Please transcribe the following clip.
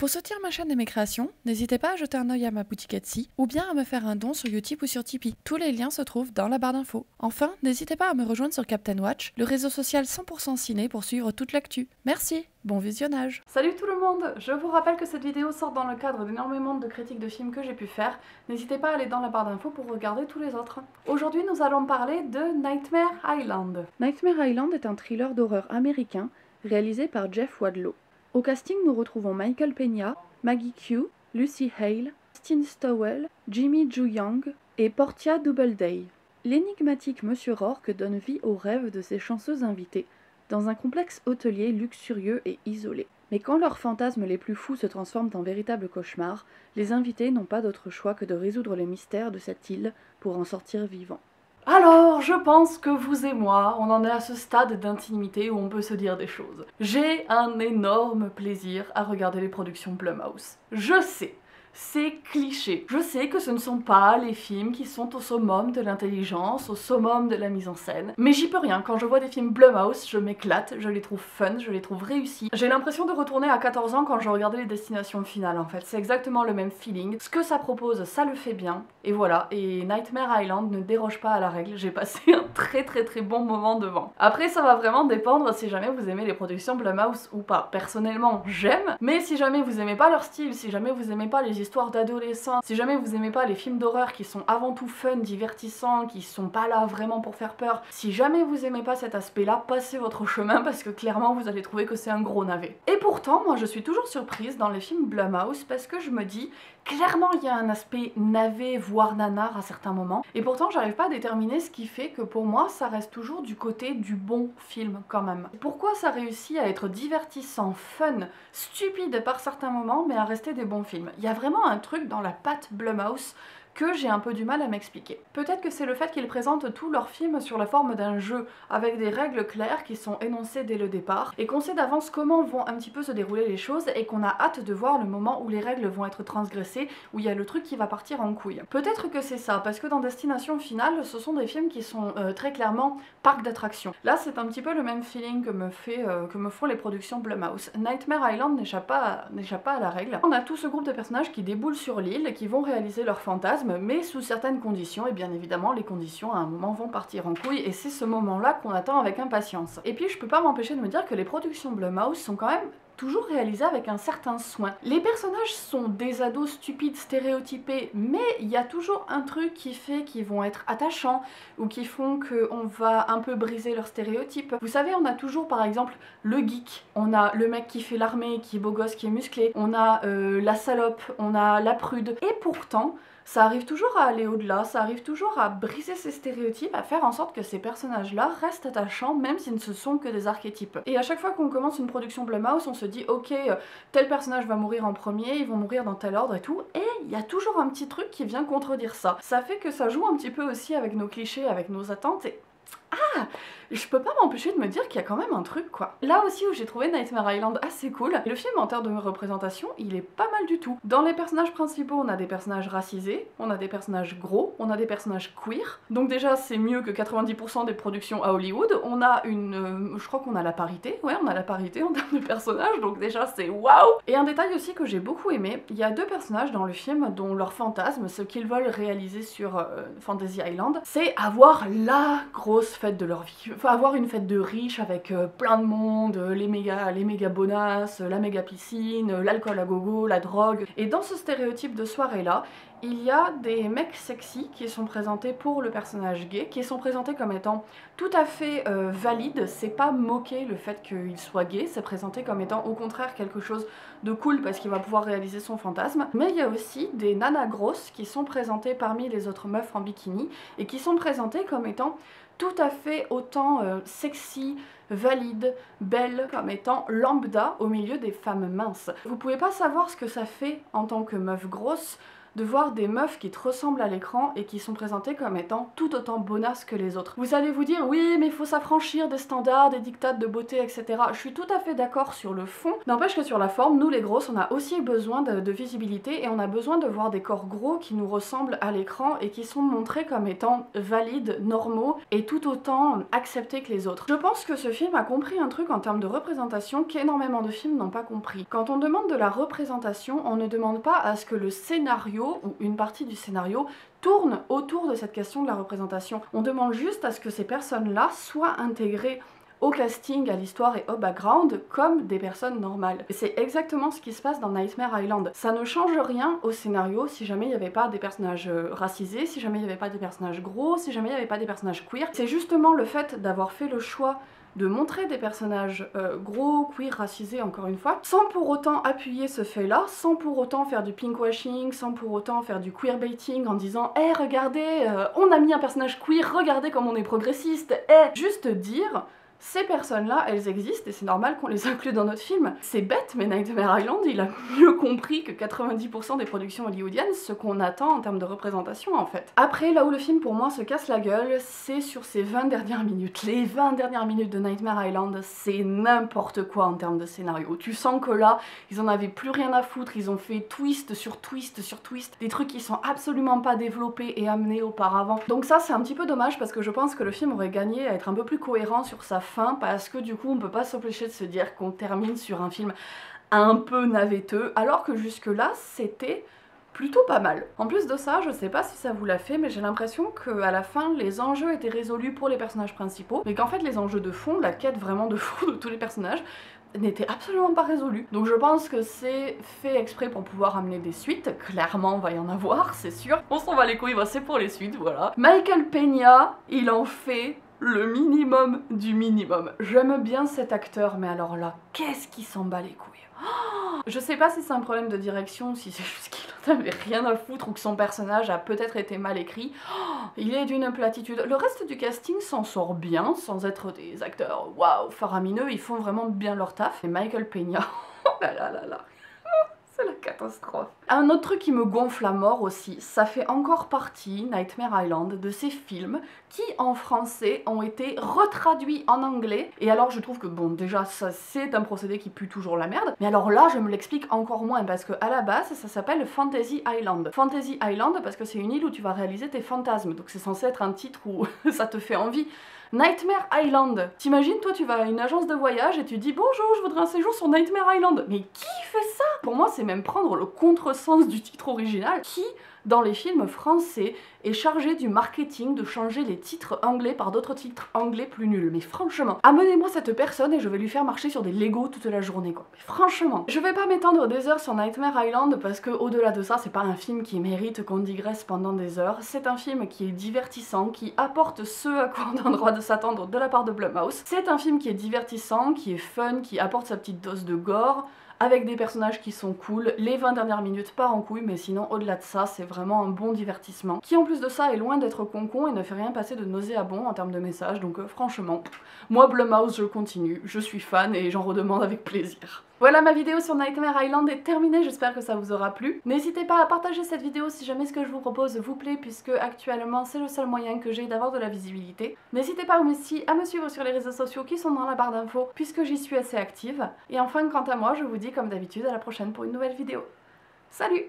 Pour soutenir ma chaîne et mes créations, n'hésitez pas à jeter un œil à ma boutique Etsy ou bien à me faire un don sur Utip ou sur Tipeee. Tous les liens se trouvent dans la barre d'infos. Enfin, n'hésitez pas à me rejoindre sur Captain Watch, le réseau social 100% ciné pour suivre toute l'actu. Merci, bon visionnage. Salut tout le monde, je vous rappelle que cette vidéo sort dans le cadre d'énormément de critiques de films que j'ai pu faire. N'hésitez pas à aller dans la barre d'infos pour regarder tous les autres. Aujourd'hui, nous allons parler de Nightmare Island. Nightmare Island est un thriller d'horreur américain réalisé par Jeff Wadlow. Au casting, nous retrouvons Michael Peña, Maggie Q, Lucy Hale, Christine Stowell, Jimmy Joo Young et Portia Doubleday. L'énigmatique Monsieur Rourke donne vie aux rêves de ses chanceux invités, dans un complexe hôtelier luxurieux et isolé. Mais quand leurs fantasmes les plus fous se transforment en véritables cauchemars, les invités n'ont pas d'autre choix que de résoudre les mystères de cette île pour en sortir vivants. Alors, je pense que vous et moi, on en est à ce stade d'intimité où on peut se dire des choses. J'ai un énorme plaisir à regarder les productions Blumhouse. Je sais, c'est cliché. Je sais que ce ne sont pas les films qui sont au summum de l'intelligence, au summum de la mise en scène, mais j'y peux rien. Quand je vois des films Blumhouse, je m'éclate, je les trouve fun, je les trouve réussis. J'ai l'impression de retourner à 14 ans quand je regardais les destinations finales en fait. C'est exactement le même feeling. Ce que ça propose, ça le fait bien. Et voilà, et Nightmare Island ne déroge pas à la règle. J'ai passé un très bon moment devant. Après, ça va vraiment dépendre si jamais vous aimez les productions Blumhouse ou pas. Personnellement, j'aime, mais si jamais vous aimez pas leur style, si jamais vous aimez pas les histoires d'adolescents, si jamais vous aimez pas les films d'horreur qui sont avant tout fun, divertissants, qui sont pas là vraiment pour faire peur, si jamais vous aimez pas cet aspect-là, passez votre chemin parce que clairement vous allez trouver que c'est un gros navet. Et pourtant, moi je suis toujours surprise dans les films Blumhouse parce que je me dis, clairement il y a un aspect navet, voire nanar à certains moments, et pourtant j'arrive pas à déterminer ce qui fait que pour moi ça reste toujours du côté du bon film quand même. Pourquoi ça réussit à être divertissant, fun, stupide par certains moments, mais à rester des bons films? Il y a vraiment un truc dans la patte Blumhouse que j'ai un peu du mal à m'expliquer. Peut-être que c'est le fait qu'ils présentent tous leurs films sur la forme d'un jeu, avec des règles claires qui sont énoncées dès le départ, et qu'on sait d'avance comment vont un petit peu se dérouler les choses, et qu'on a hâte de voir le moment où les règles vont être transgressées, où il y a le truc qui va partir en couille. Peut-être que c'est ça, parce que dans Destination Finale, ce sont des films qui sont très clairement parcs d'attractions. Là, c'est un petit peu le même feeling que me font les productions Blumhouse. Nightmare Island n'échappe pas à la règle. On a tout ce groupe de personnages qui déboulent sur l'île, qui vont réaliser leurs fantasmes, mais sous certaines conditions, et bien évidemment les conditions à un moment vont partir en couille, et c'est ce moment-là qu'on attend avec impatience. Et puis je peux pas m'empêcher de me dire que les productions Blumhouse sont quand même toujours réalisées avec un certain soin. Les personnages sont des ados stupides, stéréotypés, mais il y a toujours un truc qui fait qu'ils vont être attachants, ou qui font qu'on va un peu briser leurs stéréotypes. Vous savez, on a toujours par exemple le geek, on a le mec qui fait l'armée, qui est beau gosse, qui est musclé, on a la salope, on a la prude, et pourtant ça arrive toujours à aller au-delà, ça arrive toujours à briser ces stéréotypes, à faire en sorte que ces personnages-là restent attachants, même s'ils ne se sont que des archétypes. Et à chaque fois qu'on commence une production Blumhouse, on se dit ok, tel personnage va mourir en premier, ils vont mourir dans tel ordre et tout, et il y a toujours un petit truc qui vient contredire ça. Ça fait que ça joue un petit peu aussi avec nos clichés, avec nos attentes, et ah, je peux pas m'empêcher de me dire qu'il y a quand même un truc quoi. Là aussi où j'ai trouvé Nightmare Island assez cool, le film en termes de représentation, il est pas mal du tout. Dans les personnages principaux, on a des personnages racisés, on a des personnages gros, on a des personnages queer, donc déjà c'est mieux que 90% des productions à Hollywood. On a je crois qu'on a la parité, ouais on a la parité en termes de personnages, donc déjà c'est waouh. Et un détail aussi que j'ai beaucoup aimé, il y a deux personnages dans le film dont leur fantasme, ce qu'ils veulent réaliser sur Fantasy Island, c'est avoir la grosse fête de leur vie. Faut avoir une fête de riches avec plein de monde, les méga bonasses, la méga piscine, l'alcool à gogo, la drogue. Et dans ce stéréotype de soirée-là, il y a des mecs sexy qui sont présentés pour le personnage gay, qui sont présentés comme étant tout à fait valides. C'est pas moquer le fait qu'il soit gay, c'est présenté comme étant au contraire quelque chose de cool parce qu'il va pouvoir réaliser son fantasme. Mais il y a aussi des nanas grosses qui sont présentées parmi les autres meufs en bikini et qui sont présentées comme étant tout à fait autant sexy, valide, belle, comme étant lambda au milieu des femmes minces. Vous pouvez pas savoir ce que ça fait en tant que meuf grosse de voir des meufs qui te ressemblent à l'écran et qui sont présentées comme étant tout autant bonasses que les autres. Vous allez vous dire, oui, mais il faut s'affranchir des standards, des dictats de beauté, etc. Je suis tout à fait d'accord sur le fond. N'empêche que sur la forme, nous les grosses, on a aussi besoin de visibilité et on a besoin de voir des corps gros qui nous ressemblent à l'écran et qui sont montrés comme étant valides, normaux et tout autant acceptés que les autres. Je pense que ce film a compris un truc en termes de représentation qu'énormément de films n'ont pas compris. Quand on demande de la représentation, on ne demande pas à ce que le scénario ou une partie du scénario tourne autour de cette question de la représentation. On demande juste à ce que ces personnes-là soient intégrées au casting, à l'histoire et au background comme des personnes normales. Et c'est exactement ce qui se passe dans Nightmare Island. Ça ne change rien au scénario si jamais il n'y avait pas des personnages racisés, si jamais il n'y avait pas des personnages gros, si jamais il n'y avait pas des personnages queer. C'est justement le fait d'avoir fait le choix de montrer des personnages gros, queer, racisés, encore une fois, sans pour autant appuyer ce fait-là, sans pour autant faire du pinkwashing, sans pour autant faire du queerbaiting en disant « Eh, regardez, on a mis un personnage queer, regardez comme on est progressiste !» Juste dire ces personnes-là, elles existent et c'est normal qu'on les inclue dans notre film. C'est bête, mais Nightmare Island, il a mieux compris que 90% des productions hollywoodiennes ce qu'on attend en termes de représentation en fait. Après, là où le film pour moi se casse la gueule, c'est sur ces 20 dernières minutes. Les 20 dernières minutes de Nightmare Island, c'est n'importe quoi en termes de scénario. Tu sens que là, ils en avaient plus rien à foutre, ils ont fait twist sur twist sur twist, des trucs qui sont absolument pas développés et amenés auparavant. Donc ça, c'est un petit peu dommage parce que je pense que le film aurait gagné à être un peu plus cohérent sur sa fin parce que du coup on peut pas s'empêcher de se dire qu'on termine sur un film un peu navetteux alors que jusque là c'était plutôt pas mal. En plus de ça, je sais pas si ça vous l'a fait, mais j'ai l'impression qu'à la fin, les enjeux étaient résolus pour les personnages principaux, mais qu'en fait les enjeux de fond, la quête vraiment de fond de tous les personnages, n'était absolument pas résolue. Donc je pense que c'est fait exprès pour pouvoir amener des suites, clairement va y en avoir, c'est sûr. On s'en va les couilles, c'est pour les suites, voilà. Michael Peña, il en fait le minimum du minimum. J'aime bien cet acteur, mais alors là, qu'est-ce qui s'en bat les couilles. Je sais pas si c'est un problème de direction, si c'est juste qu'il en avait rien à foutre ou que son personnage a peut-être été mal écrit. Il est d'une platitude. Le reste du casting s'en sort bien, sans être des acteurs waouh faramineux, ils font vraiment bien leur taf. Et Michael Peña, oh là là là là. C'est la catastrophe. Un autre truc qui me gonfle à mort aussi, ça fait encore partie, Nightmare Island, de ces films qui en français ont été retraduits en anglais. Et alors je trouve que bon, déjà ça c'est un procédé qui pue toujours la merde, mais alors là je me l'explique encore moins parce que à la base ça s'appelle Fantasy Island. Fantasy Island parce que c'est une île où tu vas réaliser tes fantasmes, donc c'est censé être un titre où ça te fait envie. Nightmare Island. T'imagines, toi tu vas à une agence de voyage et tu dis bonjour, je voudrais un séjour sur Nightmare Island. Mais qui fait ça? Pour moi c'est même prendre le contresens du titre original. Qui, dans les films français, est chargé du marketing de changer les titres anglais par d'autres titres anglais plus nuls? Mais franchement, amenez-moi cette personne et je vais lui faire marcher sur des Lego toute la journée quoi. Mais franchement, je vais pas m'étendre des heures sur Nightmare Island parce que au-delà de ça, c'est pas un film qui mérite qu'on digresse pendant des heures. C'est un film qui est divertissant, qui apporte ce à quoi on a le droit de s'attendre de la part de Blumhouse. C'est un film qui est divertissant, qui est fun, qui apporte sa petite dose de gore, avec des personnages qui sont cool. Les 20 dernières minutes part en couille, mais sinon au-delà de ça, c'est vraiment un bon divertissement, qui en plus de ça est loin d'être con et ne fait rien passer de nauséabond en termes de message, donc franchement, moi Blumhouse je continue, je suis fan et j'en redemande avec plaisir. Voilà, ma vidéo sur Nightmare Island est terminée, j'espère que ça vous aura plu. N'hésitez pas à partager cette vidéo si jamais ce que je vous propose vous plaît, puisque actuellement c'est le seul moyen que j'ai d'avoir de la visibilité. N'hésitez pas aussi à me suivre sur les réseaux sociaux qui sont dans la barre d'infos, puisque j'y suis assez active. Et enfin, quant à moi, je vous dis comme d'habitude à la prochaine pour une nouvelle vidéo. Salut!